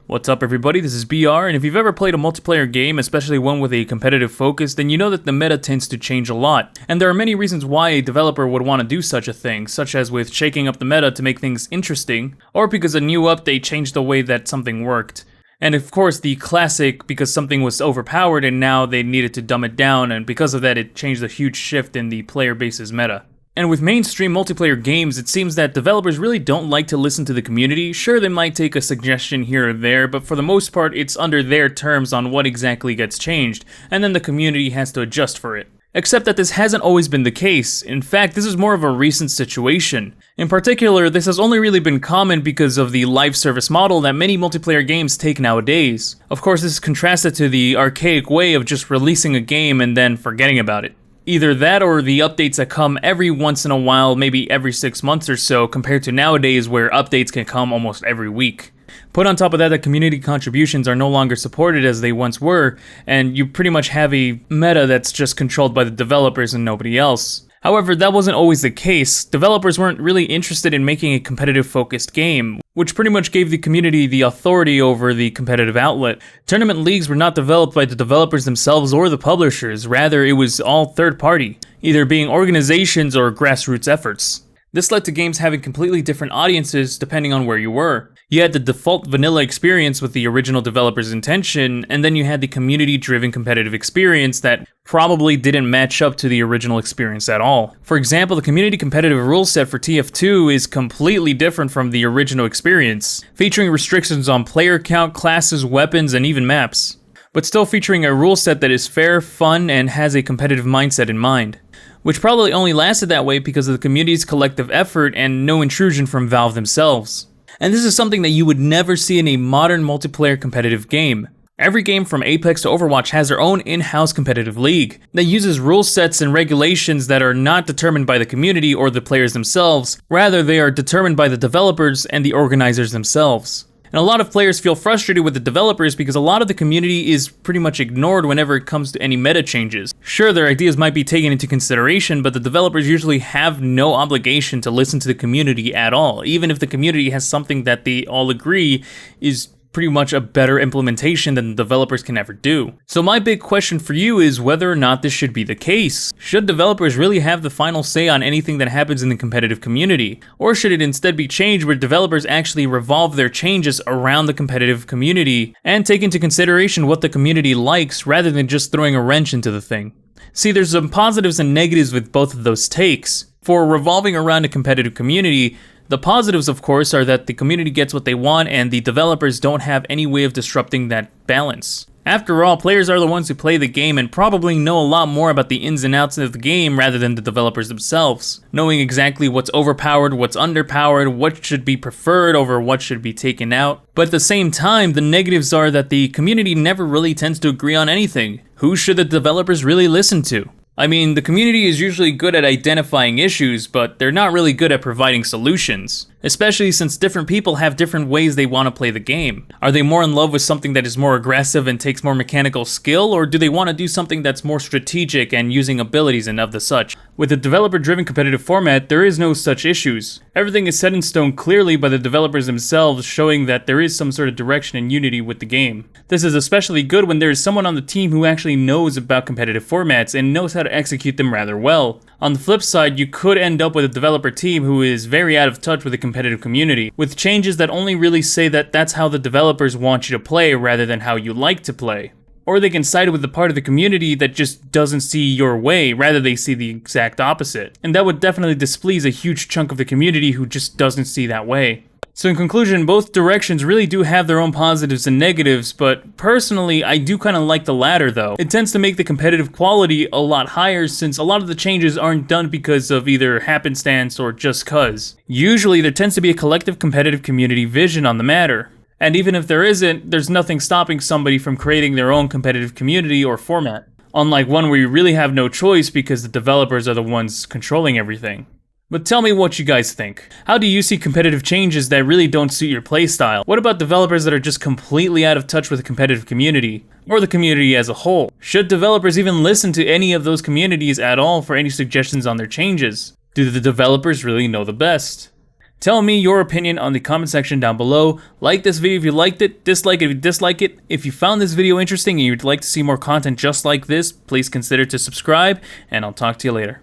What's up everybody, this is BR, and if you've ever played a multiplayer game, especially one with a competitive focus, then you know that the meta tends to change a lot. And there are many reasons why a developer would want to do such a thing, such as with shaking up the meta to make things interesting, or because a new update changed the way that something worked. And of course the classic, because something was overpowered and now they needed to dumb it down, and because of that it changed a huge shift in the player base's meta. And with mainstream multiplayer games, it seems that developers really don't like to listen to the community. Sure, they might take a suggestion here or there, but for the most part, it's under their terms on what exactly gets changed, and then the community has to adjust for it. Except that this hasn't always been the case. In fact, this is more of a recent situation. In particular, this has only really been common because of the live service model that many multiplayer games take nowadays. Of course, this is contrasted to the archaic way of just releasing a game and then forgetting about it. Either that or the updates that come every once in a while, maybe every 6 months or so, compared to nowadays where updates can come almost every week. Put on top of that, the community contributions are no longer supported as they once were, and you pretty much have a meta that's just controlled by the developers and nobody else. However, that wasn't always the case. Developers weren't really interested in making a competitive focused game, which pretty much gave the community the authority over the competitive outlet. Tournament leagues were not developed by the developers themselves or the publishers, rather it was all third party, either being organizations or grassroots efforts. This led to games having completely different audiences depending on where you were. You had the default vanilla experience with the original developer's intention, and then you had the community-driven competitive experience that probably didn't match up to the original experience at all. For example, the community competitive rule set for TF2 is completely different from the original experience, featuring restrictions on player count, classes, weapons, and even maps, but still featuring a rule set that is fair, fun, and has a competitive mindset in mind, which probably only lasted that way because of the community's collective effort and no intrusion from Valve themselves. And this is something that you would never see in a modern multiplayer competitive game. Every game from Apex to Overwatch has their own in-house competitive league that uses rule sets and regulations that are not determined by the community or the players themselves, rather they are determined by the developers and the organizers themselves. And a lot of players feel frustrated with the developers because a lot of the community is pretty much ignored whenever it comes to any meta changes. Sure, their ideas might be taken into consideration, but the developers usually have no obligation to listen to the community at all, even if the community has something that they all agree is pretty much a better implementation than the developers can ever do. So my big question for you is whether or not this should be the case. Should developers really have the final say on anything that happens in the competitive community? Or should it instead be changed where developers actually revolve their changes around the competitive community and take into consideration what the community likes rather than just throwing a wrench into the thing? See, there's some positives and negatives with both of those takes. For revolving around a competitive community, the positives, of course, are that the community gets what they want and the developers don't have any way of disrupting that balance. After all, players are the ones who play the game and probably know a lot more about the ins and outs of the game rather than the developers themselves, knowing exactly what's overpowered, what's underpowered, what should be preferred over what should be taken out. But at the same time, the negatives are that the community never really tends to agree on anything. Who should the developers really listen to? I mean, the community is usually good at identifying issues, but they're not really good at providing solutions. Especially since different people have different ways they want to play the game. Are they more in love with something that is more aggressive and takes more mechanical skill, or do they want to do something that's more strategic and using abilities and of the such? With a developer-driven competitive format, there is no such issues. Everything is set in stone clearly by the developers themselves, showing that there is some sort of direction and unity with the game. This is especially good when there is someone on the team who actually knows about competitive formats and knows how to execute them rather well. On the flip side, you could end up with a developer team who is very out of touch with the competitive community, with changes that only really say that that's how the developers want you to play rather than how you like to play. Or they can side with the part of the community that just doesn't see your way, rather they see the exact opposite. And that would definitely displease a huge chunk of the community who just doesn't see that way. So in conclusion, both directions really do have their own positives and negatives, but personally, I do kind of like the latter though. It tends to make the competitive quality a lot higher since a lot of the changes aren't done because of either happenstance or just cuz. Usually there tends to be a collective competitive community vision on the matter. And even if there isn't, there's nothing stopping somebody from creating their own competitive community or format. Unlike one where you really have no choice because the developers are the ones controlling everything. But tell me what you guys think. How do you see competitive changes that really don't suit your playstyle? What about developers that are just completely out of touch with the competitive community? Or the community as a whole? Should developers even listen to any of those communities at all for any suggestions on their changes? Do the developers really know the best? Tell me your opinion on the comment section down below. Like this video if you liked it, dislike it if you dislike it. If you found this video interesting and you'd like to see more content just like this, please consider to subscribe, and I'll talk to you later.